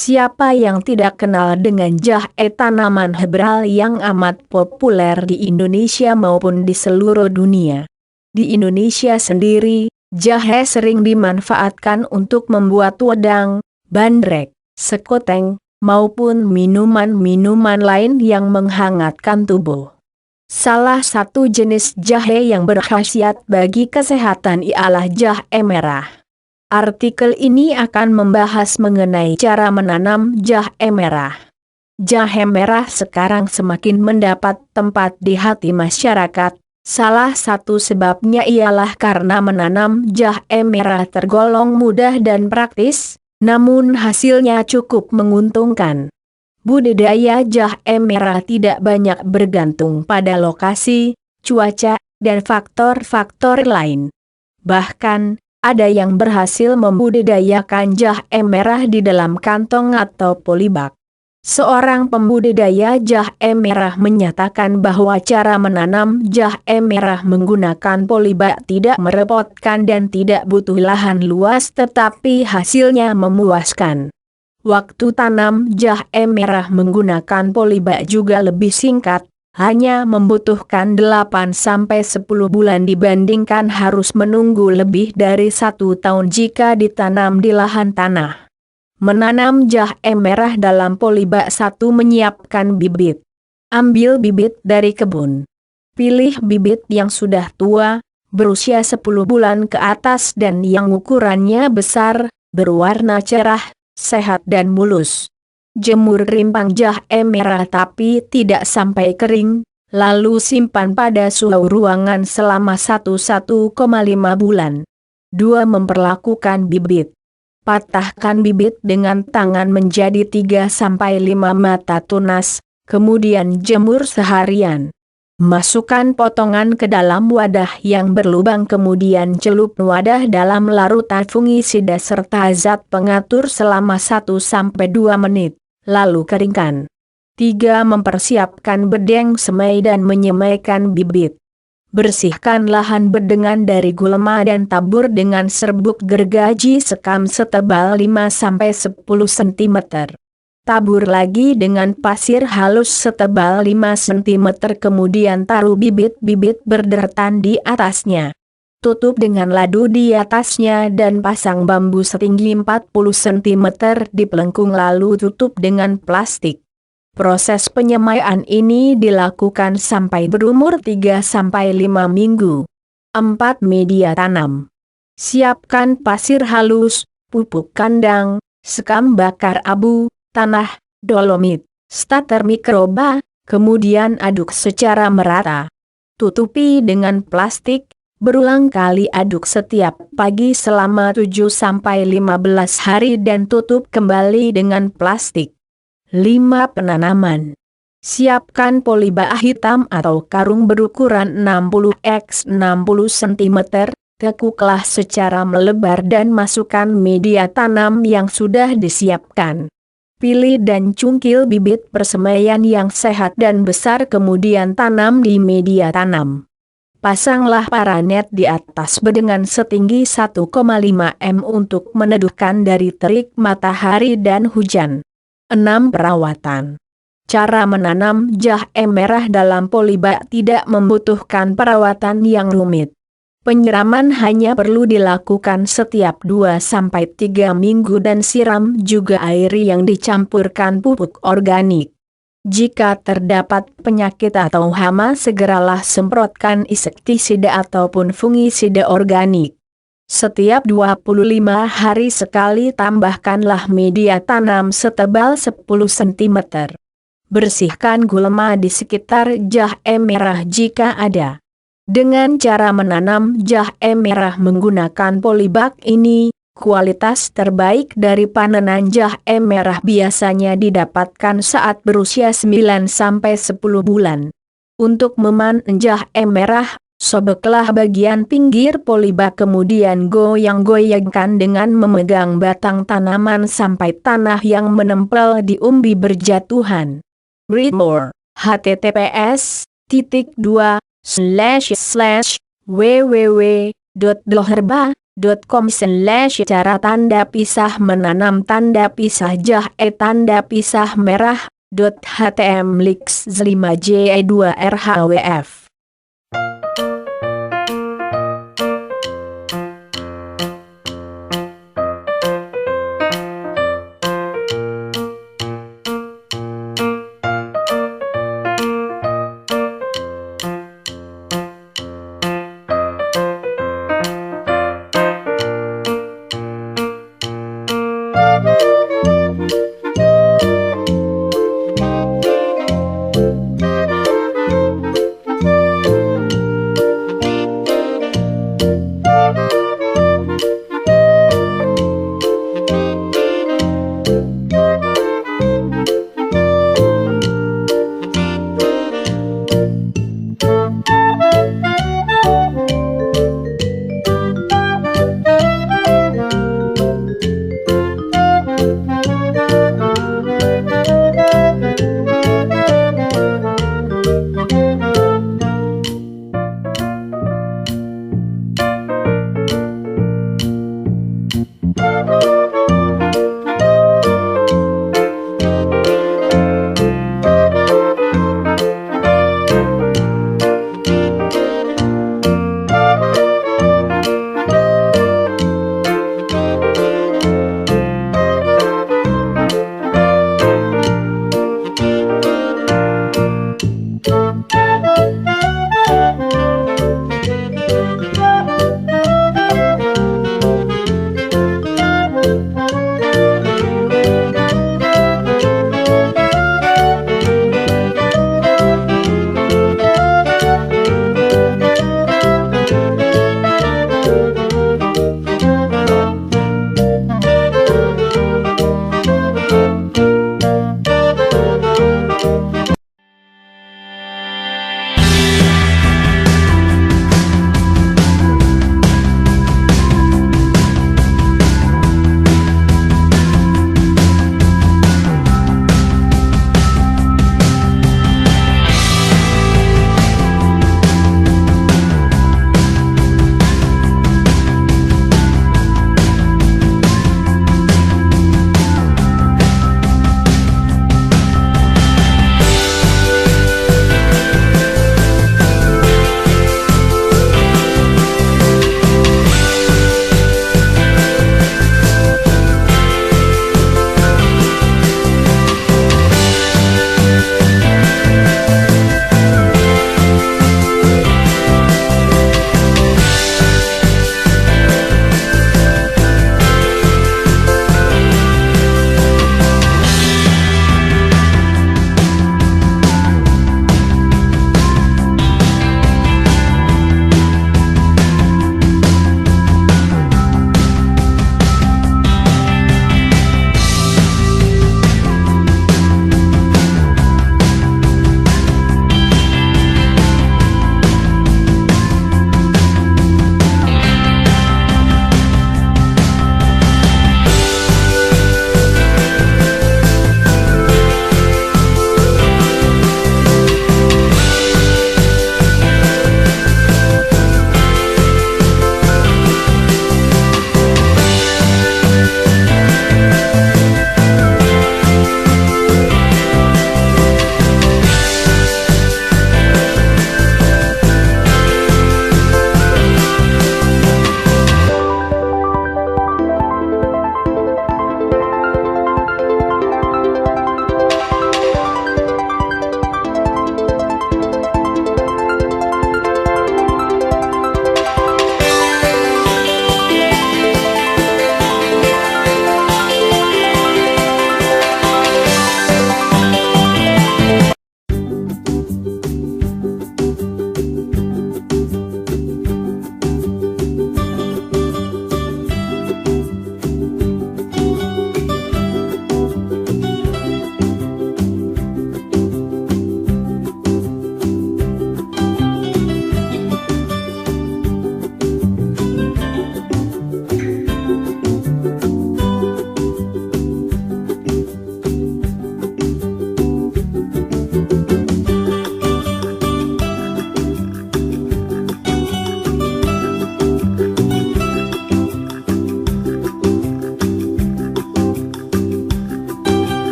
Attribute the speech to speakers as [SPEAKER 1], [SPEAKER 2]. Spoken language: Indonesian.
[SPEAKER 1] Siapa yang tidak kenal dengan jahe, tanaman herbal yang amat populer di Indonesia maupun di seluruh dunia. Di Indonesia sendiri, jahe sering dimanfaatkan untuk membuat wedang, bandrek, sekoteng, maupun minuman-minuman lain yang menghangatkan tubuh. Salah satu jenis jahe yang berkhasiat bagi kesehatan ialah jahe merah. Artikel ini akan membahas mengenai cara menanam jahe merah. Jahe merah sekarang semakin mendapat tempat di hati masyarakat. Salah satu sebabnya ialah karena menanam jahe merah tergolong mudah dan praktis, namun hasilnya cukup menguntungkan. Budidaya jahe merah tidak banyak bergantung pada lokasi, cuaca, dan faktor-faktor lain. Bahkan, ada yang berhasil membudidayakan jahe merah di dalam kantong atau polybag. Seorang pembudidaya jahe merah menyatakan bahwa cara menanam jahe merah menggunakan polybag tidak merepotkan dan tidak butuh lahan luas, tetapi hasilnya memuaskan. Waktu tanam jahe merah menggunakan polybag juga lebih singkat, hanya membutuhkan 8-10 bulan dibandingkan harus menunggu lebih dari 1 tahun jika ditanam di lahan tanah. Menanam jahe merah dalam polybag. 1. Menyiapkan bibit. Ambil bibit dari kebun. Pilih bibit yang sudah tua, berusia 10 bulan ke atas dan yang ukurannya besar, berwarna cerah, sehat dan mulus. Jemur rimpang jahe merah tapi tidak sampai kering, lalu simpan pada suhu ruangan selama 1,5 bulan. 2. Memperlakukan bibit. Patahkan bibit dengan tangan menjadi 3-5 mata tunas, kemudian jemur seharian. Masukkan potongan ke dalam wadah yang berlubang, kemudian celup wadah dalam larutan fungisida serta zat pengatur selama 1-2 menit, lalu keringkan. 3. Mempersiapkan bedeng semai dan menyemaikan bibit. Bersihkan lahan bedengan dari gulma dan tabur dengan serbuk gergaji sekam setebal 5-10 cm. Tabur lagi dengan pasir halus setebal 5 cm, kemudian taruh bibit-bibit berderetan di atasnya. Tutup dengan ladu di atasnya dan pasang bambu setinggi 40 cm di pelengkung, lalu tutup dengan plastik. Proses penyemaian ini dilakukan sampai berumur 3-5 minggu. 4. Media tanam. Siapkan pasir halus, pupuk kandang, sekam bakar abu, tanah, dolomit, starter mikroba, kemudian aduk secara merata. Tutupi dengan plastik, berulang kali aduk setiap pagi selama 7-15 hari dan tutup kembali dengan plastik. 5. Penanaman. Siapkan polybag hitam atau karung berukuran 60x60 cm, tekuklah secara melebar dan masukkan media tanam yang sudah disiapkan. Pilih dan cungkil bibit persemaian yang sehat dan besar, kemudian tanam di media tanam. Pasanglah paranet di atas bedengan setinggi 1,5 m untuk meneduhkan dari terik matahari dan hujan. 6. Perawatan. Cara menanam jahe merah dalam polybag tidak membutuhkan perawatan yang rumit. Penyiraman hanya perlu dilakukan setiap 2-3 minggu dan siram juga air yang dicampurkan pupuk organik. Jika terdapat penyakit atau hama, segeralah semprotkan insektisida ataupun fungisida organik. Setiap 25 hari sekali tambahkanlah media tanam setebal 10 cm. Bersihkan gulma di sekitar jahe merah jika ada. Dengan cara menanam jahe merah menggunakan polybag ini, kualitas terbaik dari panenan jahe merah biasanya didapatkan saat berusia 9-10 bulan. Untuk memanen jahe merah, sobeklah bagian pinggir polybag kemudian goyang-goyangkan dengan memegang batang tanaman sampai tanah yang menempel di umbi berjatuhan. Read more. https://www.doherba.com cara tanda pisah menanam tanda pisah jahe tanda pisah merah. HTM Lix 5J2 RHWF